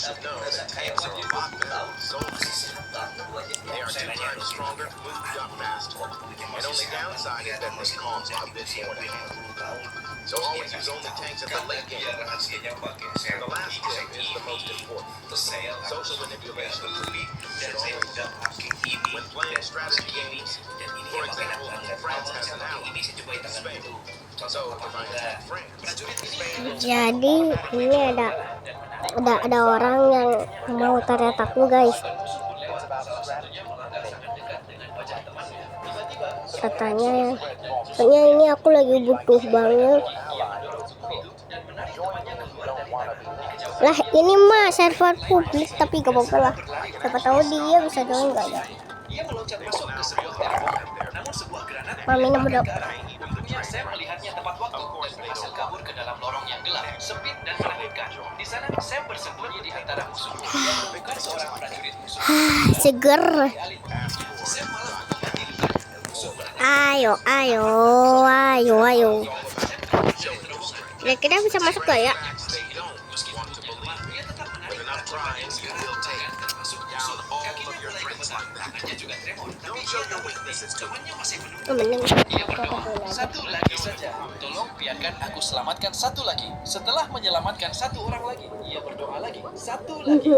should know that tanks are a lot better than soldiers. They are 2 times stronger, move up fast, and only downside is that they cost a bit more to handle. So always use only tanks at the late game. And the last tip is the most important. Social manipulation of the weak should always help. When playing strategy games, for example, France has an ally, Spain. So if I attack France, Spain will... Jadi ini ada orang yang mau target aku, guys. Katanya ini aku lagi butuh banget. Lah ini mah server publik, tapi gak apa-apa lah. Siapa tahu dia bisa join gak ya? Mami nomor Saya melihatnya tepat waktu dan berhasil kabur ke dalam lorong yang gelap, sempit dan menakutkan. Di sana Sam bersembunyi di antara musuh. Bukan seorang prajurit musuh. Seger. Sam malah mengobati lukanya. Musuh Ayo. Kira-kira bisa masuk gak ya? Satu lagi saja. Tolong biarkan aku selamatkan satu lagi. Setelah menyelamatkan satu orang lagi, ia berdoa lagi. Satu lagi.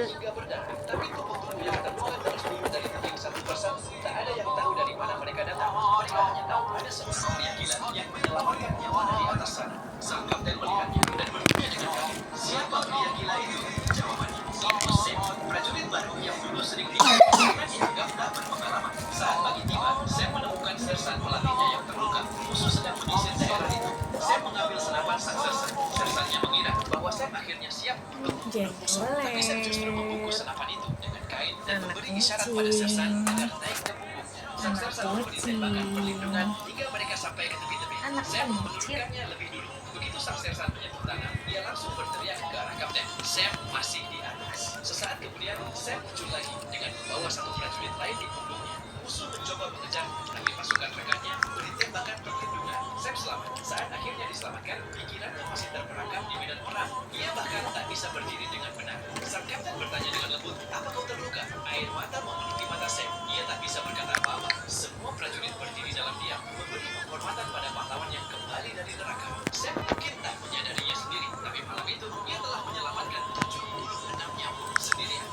Hingga berdarah. Tapi tubuh-tubuh yang terluka terus turun dari tebing satu persatu. Tak ada yang tahu dari mana mereka datang. Mereka hanya tahu ada seorang pria gila yang menyelamatkan nyawa dari atas sana. Sang kapten melihatnya dan bertanya dengan kaget, siapa pria gila itu? Jawabannya, itu Sam, prajurit baru yang dulu sering karena dianggap tak berpengalaman. Saat pagi tiba, Sam menemukan sersan pelatihnya yang terluka. Musuh sedang menyisir daerah itu. Sam mengambil senapan sang sersan. Sersannya mengira bahwa Sam akhirnya siap untuk membunuh musuh. Tapi Sam justru membungkus senapan itu dengan kain dan memberi isyarat pada sersan agar naik ke punggungnya. Sang sersan memberi tembakan perlindungan hingga mereka sampai ke tepi-tepi. Sam menurunkannya lebih dulu. Begitu sang sersan menyentuh tanah, dia langsung berteriak ke arah kapten. Sam masih di atas. Sesaat kemudian, Sam muncul lagi dengan membawa satu prajurit lain di punggungnya. Musuh mencoba mengejar, tapi pasukan rekannya memberi tembakan perlindungan. Sam selamat. Saat akhirnya diselamatkan, pikirannya masih terperangkap di medan perang. Ia bahkan tak bisa berdiri dengan benar. Sang kapten bertanya dengan lembut, "Apa kau terluka?" Air mata memenuhi mata Sam. Ia tak bisa berkata apa-apa. Semua prajurit berdiri dalam diam, memberi penghormatan pada pahlawan yang kembali dari neraka. Sam mungkin tak menyadarinya sendiri, tapi malam itu ia telah menyelamatkan 76 nyawa sendirian.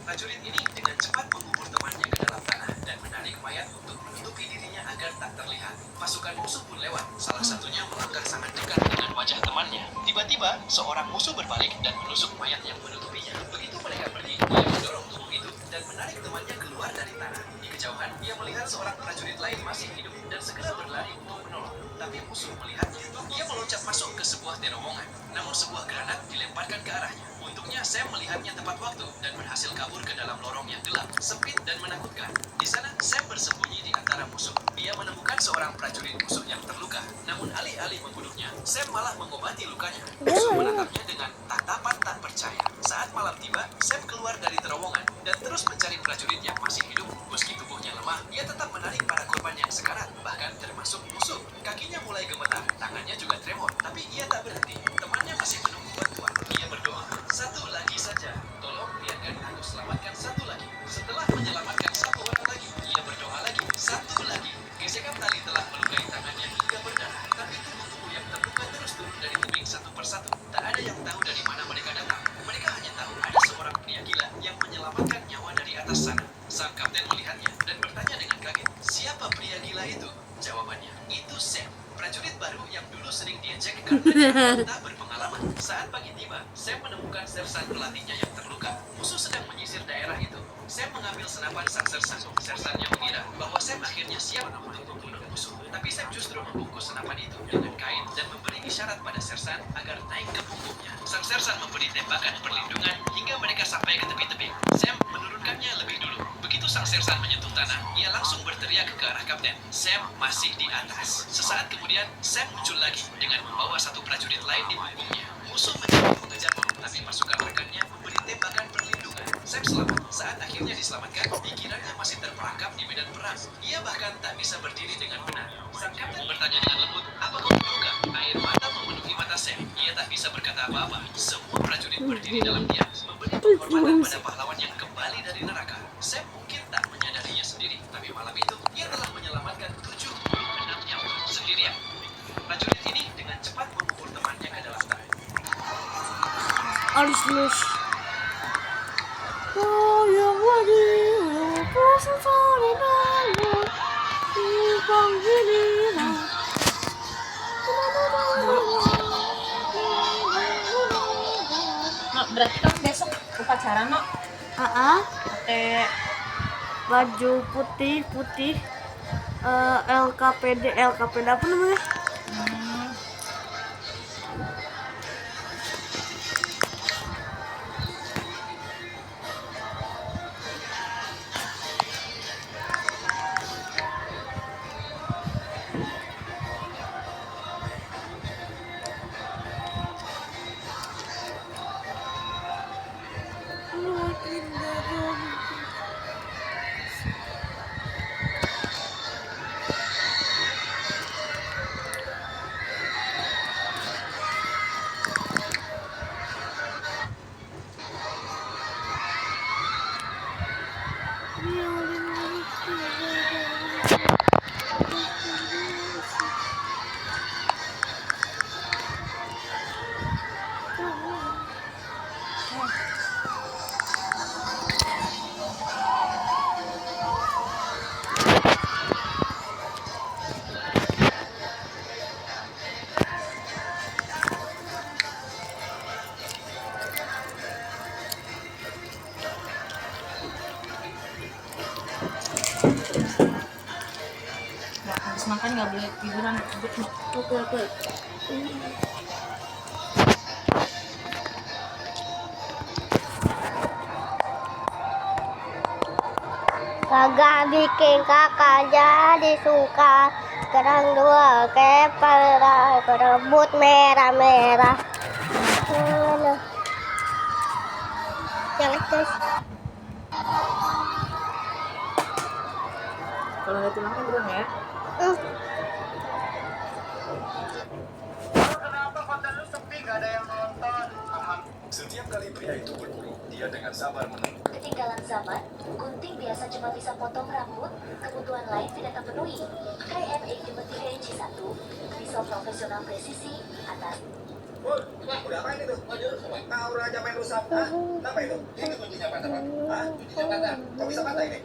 Prajurit ini dengan cepat mengubur temannya ke dalam tanah dan menarik mayat untuk menutupi dirinya agar tak terlihat. Pasukan musuh pun lewat, salah satunya melangkah sangat dekat dengan wajah temannya. Tiba-tiba, seorang musuh berbalik dan menusuk mayat yang menutupinya. Begitu mereka pergi, ia mendorong tubuh itu dan menarik temannya keluar dari tanah. Di kejauhan, ia melihat seorang prajurit lain masih hidup dan segera berlari untuk menolong. Tapi musuh melihatnya. Ia meloncat masuk ke sebuah terowongan, namun sebuah granat dilemparkan ke arahnya. Untungnya Sam melihatnya tepat waktu dan berhasil kabur ke dalam lorong yang gelap, sempit dan menakutkan. Di sana Sam bersembunyi di antara musuh. Dia menemukan seorang prajurit musuh yang terluka. Namun alih-alih membunuhnya, Sam malah mengobati lukanya. Musuh menatapnya dengan tatapan tak percaya. Saat malam tiba, Sam keluar dari terowongan dan terus mencari prajurit yang masih hidup. Meski tubuhnya lemah, ia tetap menarik para korban yang sekarat, bahkan termasuk musuh. Kakinya mulai gemetar, tangannya juga tremor, tapi ia tak berhenti. Temannya masih menunggu bantuan. Ia berdoa, "Satu lagi saja, tolong biarkan aku selamatkan satu lagi." Setelah menyelamatkan satu orang lagi, ia berdoa lagi, "Satu lagi." Gesekan tali telah melukai tangannya hingga berdarah, tapi tubuh-tubuh yang terluka terus turun dari tebing satu persatu. Tak ada yang tahu dari mana mereka datang. Mereka hanya tahu ada seorang pria gila yang menyelamatkan nyawa dari atas sana. Sang kapten melihatnya dan bertanya dengan kaget, "Siapa pria gila itu?" Jawabannya, "Itu Sam, prajurit baru yang dulu sering diejek karena dia tak berpengalaman." Saat pagi tiba, Sam menemukan sersan pelatihnya yang terluka. Musuh sedang menyisir daerah itu. Sam mengambil senapan sang sersan. Sersannya mengira bahwa Sam akhirnya siap untuk membunuh musuh. Tapi Sam justru membungkus senapan itu dengan kain dan memberi isyarat pada sersan agar naik ke punggungnya. Sang sersan memberi tembakan perlindungan hingga mereka sampai ke tepi-tepi. Sam menurunkannya lebih dulu. Begitu sang sersan menyentuh tanah, ia langsung berteriak ke arah kapten. Sam masih di atas. Sesaat kemudian, Sam muncul lagi dengan membawa satu prajurit lain di punggungnya. Musuh mencoba mengejarnya, tapi pasukan rekannya memberi tembakan perlindungan. Sam selamat. Saat akhirnya diselamatkan, pikirannya masih terperangkap di medan perang. Ia bahkan tak bisa berdiri dengan benar. Sang kapten bertanya dengan lembut, "Apa kau terluka?" Air mata memenuhi mata Sam. Ia tak bisa berkata apa-apa. Semua prajurit berdiri dalam diam, memberi penghormatan pada pahlawan yang kembali dari neraka. Sam mungkin tak menyadarinya sendiri, tapi malam itu ia telah menyelamatkan 76 nyawa sendirian. Prajurit ini dengan cepat mengubur temannya ke dalam tanah. Harus oh yang lagi rasa solidar Mak, berarti kan besok upacara, Mak. Pakai baju putih LKPD apa namanya? Mak, habis makan nggak boleh tiduran. Oke. Kagak bikin kakak jadi suka. Sekarang dua kepala berebut merah-merah. Jangan terus. Kalau nggak tulang kan belum ya. Setiap kali pria itu berburu, dia dengan sabar menunggu. Ketinggalan zaman, gunting biasa cuma bisa potong rambut, kebutuhan lain tidak terpenuhi. KNX Material C1, pisau profesional presisi, atas. Udah apa ini tuh? Kau raja main rusak. Hah? Apa itu? Ini kuncinya patah, Pak. Hah? Kuncinya patah. Kok bisa patah ini?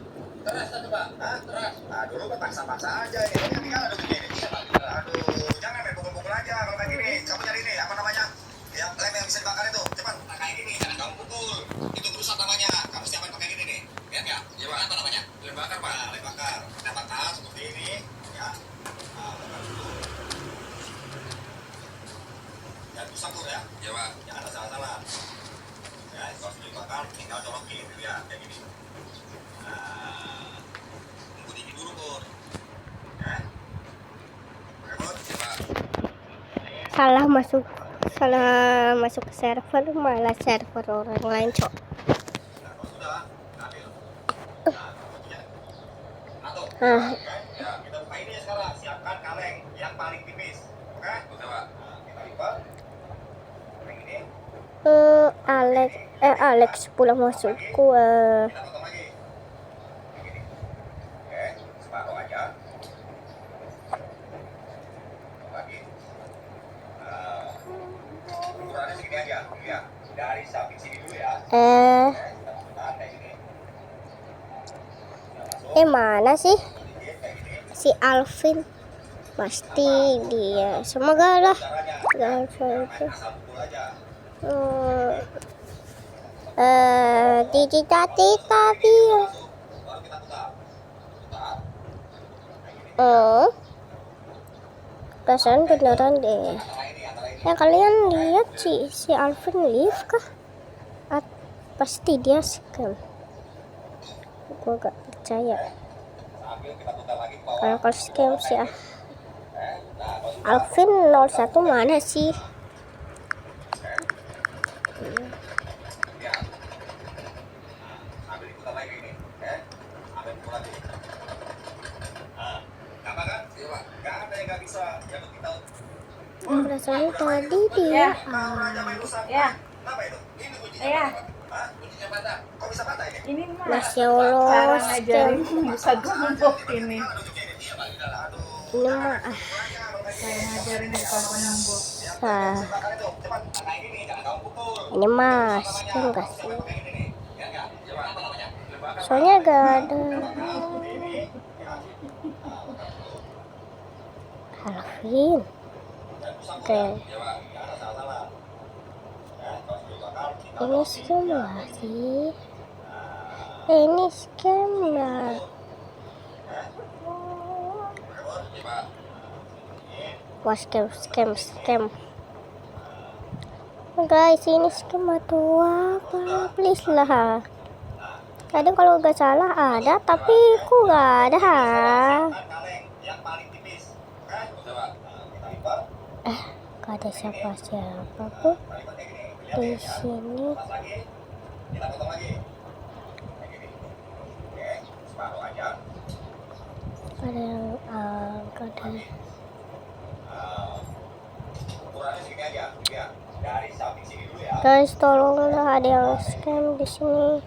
Keras tadi, Pak. Hah? Keras. Aduh, lu paksa-paksa aja ini. Yang tinggal ada begini. Iya, Pak. Aduh, jangan main pukul-pukul aja kalau kayak gini. Kamu cari ini, apa namanya? Yang lem yang bisa dibakar itu. Cepat. Nah, kayak gini, jangan kamu pukul. Itu rusak namanya. Kamu siapin pakai gini nih. Lihat ya? Iya, Pak. Apa namanya? Lem bakar, Pak. Nah, lem bakar. Kita bakar seperti ini. Ya. Nah, bakar dulu. Jangan rusak tuh ya. Iya, Pak. Jangan ada salah-salah. Ya, kalau sudah dibakar, tinggal colokin. Ya, kayak gini. Nah, tunggu dingin dulu, Bur. Ya. Oke, Bur. Ya, Pak. Salah masuk ke server, malah server orang lain, Cok. Nah, kalau sudah, ambil. Nah, kuncinya. Satu. Ah, Ya, kita buka ini ya sekarang. Siapkan kaleng yang paling tipis. Oke? Oke, Pak. Nah, kita lipat. Kaleng ini. Alex pulang masuk gua. Kita potong lagi. Kayak gini. Oke, separuh aja. Potong lagi. Nah, ukurannya segini aja. Ya, dari samping sini dulu ya. Oke, kita masukkan kayak gini. Kita masuk. Mana sih Sedikit kayak gini. si Alvin? Pasti dia. Semoga lah. Caranya. Jangan Jangan sampai. main asal pukul aja. Tita dia. Baru kita putar. Putar. Kayak gini. Perasaan beneran deh. Antara ini. Ya kalian lihat si Alvin live kah? Pasti dia scam. Gua gak percaya. Sambil kita putar lagi ke bawah. Kalau scam si Nah, kalau sudah. Alvin 01 mana sih? Ya. Ambil diputar lagi ini, oke? Ambil pukul lagi. Nah, gampang kan? Iya, Pak. Gak ada yang gak bisa. Yang kita Perasaan tadi dia Ya. Ya. Ini mah Masya cara Allah, ngajarin bisa gembok ini. ini mah Saya ngajarin bukan gembok. ini mas kan gak sih? Soalnya gak ada Alvin. Oke, ini scam gak sih? Ini scam gak? Wah, scam. Guys, ini scam atau apa? Please lah. Kadang kalau nggak salah ada, tapi kok nggak ada. Nggak ada siapa-siapa pun di sini. Ada yang nggak ada. Guys, tolonglah, ada yang scam di sini.